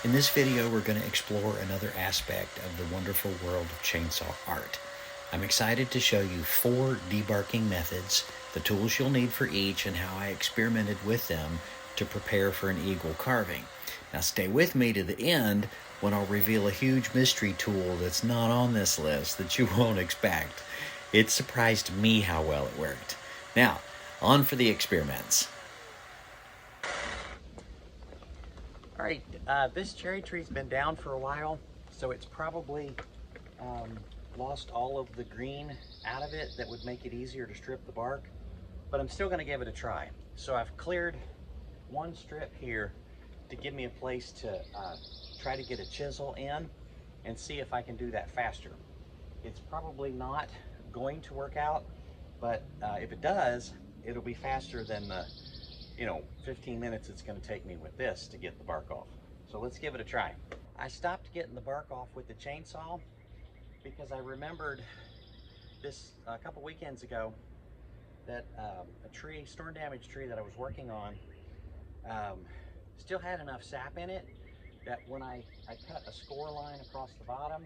In this video, we're going to explore another aspect of the wonderful world of chainsaw art. I'm excited to show you 4 debarking methods, the tools you'll need for each, and how I experimented with them to prepare for an eagle carving. Now stay with me to the end when I'll reveal a huge mystery tool that's not on this list that you won't expect. It surprised me how well it worked. Now, on for the experiments. All right, this cherry tree's been down for a while, so it's probably lost all of the green out of it that would make it easier to strip the bark, but I'm still gonna give it a try. So I've cleared one strip here to give me a place to try to get a chisel in and see if I can do that faster. It's probably not going to work out, but if it does, it'll be faster than the 15 minutes it's going to take me with this to get the bark off. So let's give it a try. I stopped getting the bark off with the chainsaw because I remembered this a couple weekends ago that a storm damaged tree that I was working on still had enough sap in it that when I cut a score line across the bottom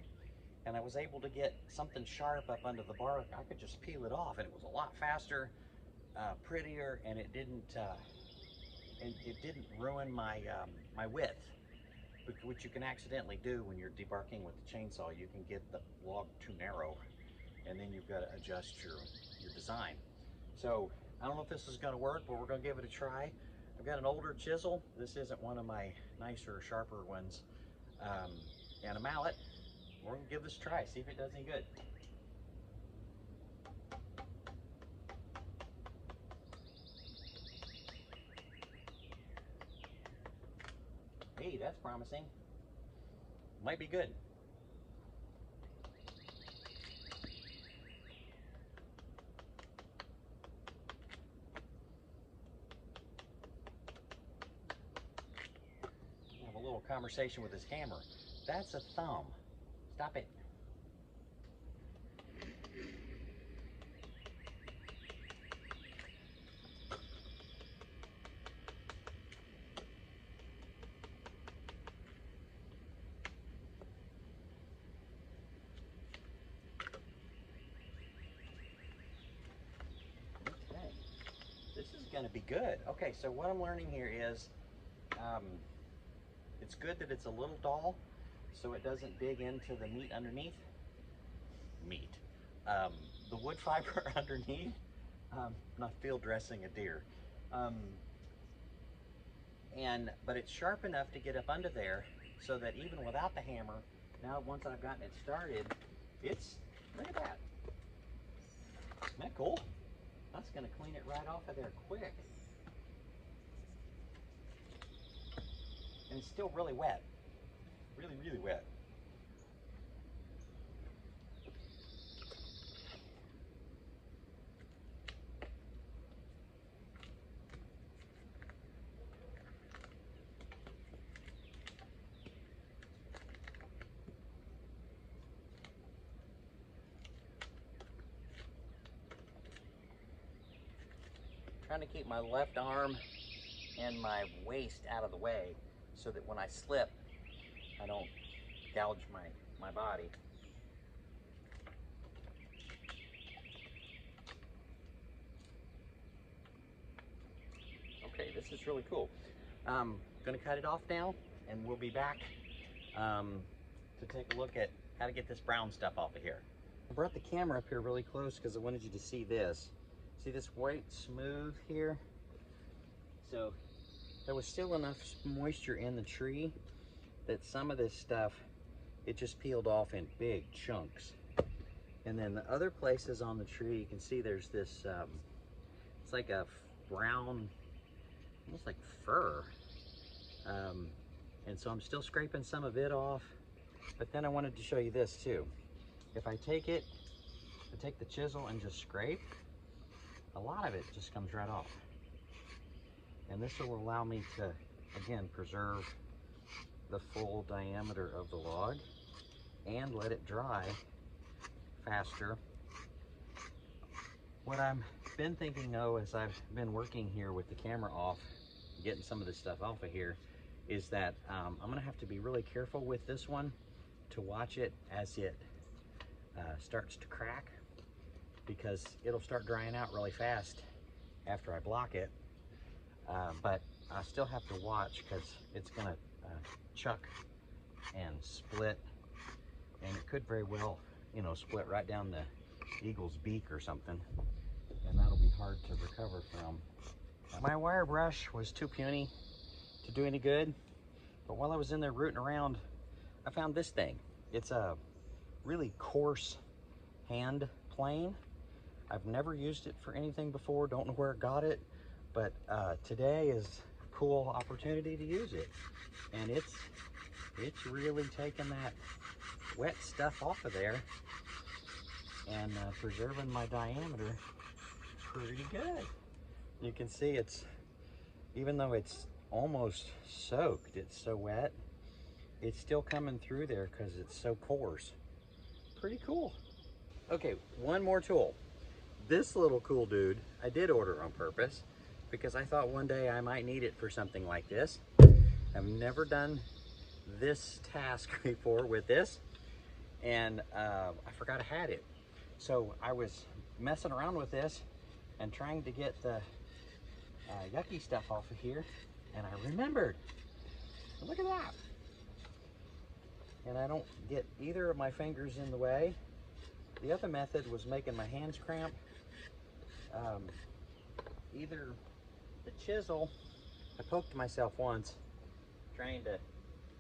and I was able to get something sharp up under the bark, I could just peel it off, and it was a lot faster, prettier, and it didn't ruin my my width, which you can accidentally do when you're debarking with the chainsaw. You can get the log too narrow, and then you've got to adjust your design. So I don't know if this is going to work, but we're going to give it a try. I've got an older chisel. This isn't one of my nicer, sharper ones, and a mallet. We're going to give this a try, see if it does any good. Hey, that's promising. Might be good. Have a little conversation with this hammer. That's a thumb. Stop it. This is going to be good. Okay, so what I'm learning here is it's good that it's a little dull so it doesn't dig into the meat underneath. The wood fiber underneath. Not field dressing a deer. But it's sharp enough to get up under there so that even without the hammer, now once I've gotten it started, look at that. Isn't that cool? That's going to clean it right off of there quick. And it's still really wet. Really, really wet. Trying to keep my left arm and my waist out of the way so that when I slip, I don't gouge my body. Okay, this is really cool. I'm gonna cut it off now, and we'll be back to take a look at how to get this brown stuff off of here. I brought the camera up here really close because I wanted you to see this. See this white smooth here? So there was still enough moisture in the tree that some of this stuff, it just peeled off in big chunks. And then the other places on the tree, you can see there's this, it's like a brown, almost like fur. And so I'm still scraping some of it off, but then I wanted to show you this too. If I take the chisel and just scrape, a lot of it just comes right off. And this will allow me to, again, preserve the full diameter of the log and let it dry faster. What I've been thinking though, as I've been working here with the camera off, getting some of this stuff off of here, is that I'm gonna have to be really careful with this one to watch it as it starts to crack, because it'll start drying out really fast after I block it. But I still have to watch because it's gonna chuck and split, and it could very well, you know, split right down the eagle's beak or something, and that'll be hard to recover from. My wire brush was too puny to do any good, but while I was in there rooting around, I found this thing. It's a really coarse hand plane. I've never used it for anything before, don't know where I got it, but today is a cool opportunity to use it. And it's really taking that wet stuff off of there and preserving my diameter pretty good. You can see it's, even though it's almost soaked, it's so wet, it's still coming through there because it's so coarse. Pretty cool. Okay, one more tool. This little cool dude, I did order on purpose because I thought one day I might need it for something like this. I've never done this task before with this, and I forgot I had it. So I was messing around with this and trying to get the yucky stuff off of here, and I remembered. Look at that. And I don't get either of my fingers in the way. The other method was making my hands cramp. Either the chisel, I poked myself once trying to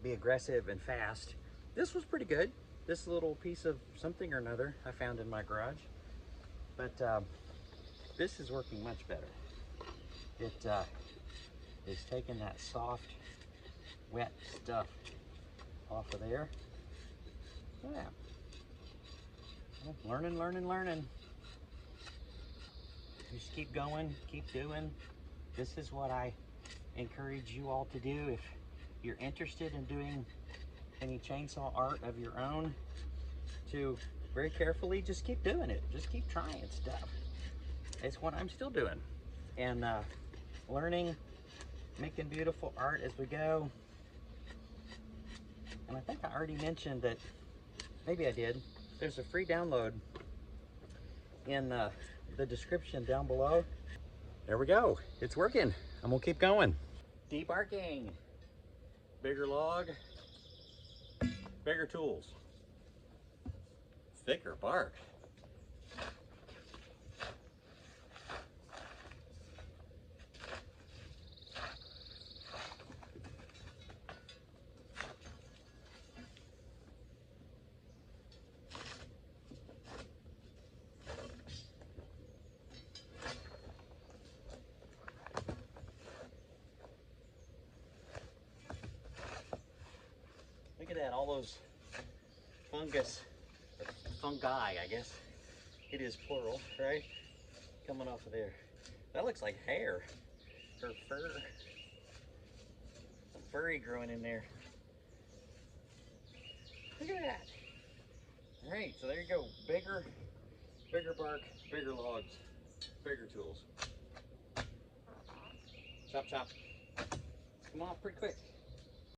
be aggressive and fast. This was pretty good. This little piece of something or another I found in my garage. But this is working much better. It is taking that soft, wet stuff off of there. Yeah. Well, learning. Just keep going, keep doing. This is what I encourage you all to do. If you're interested in doing any chainsaw art of your own, to very carefully just keep doing it. Just keep trying stuff. It's what I'm still doing. And learning, making beautiful art as we go. And I think I already mentioned that, maybe I did, there's a free download in the description down below. There we go, it's working. I'm gonna keep going. Debarking, bigger log, bigger tools, thicker bark. Look at that, all those fungus, or fungi, I guess. It is plural, right? Coming off of there. That looks like hair or fur. Some furry growing in there. Look at that. All right, so there you go. Bigger bark, bigger logs, bigger tools. Chop, chop. Come off pretty quick.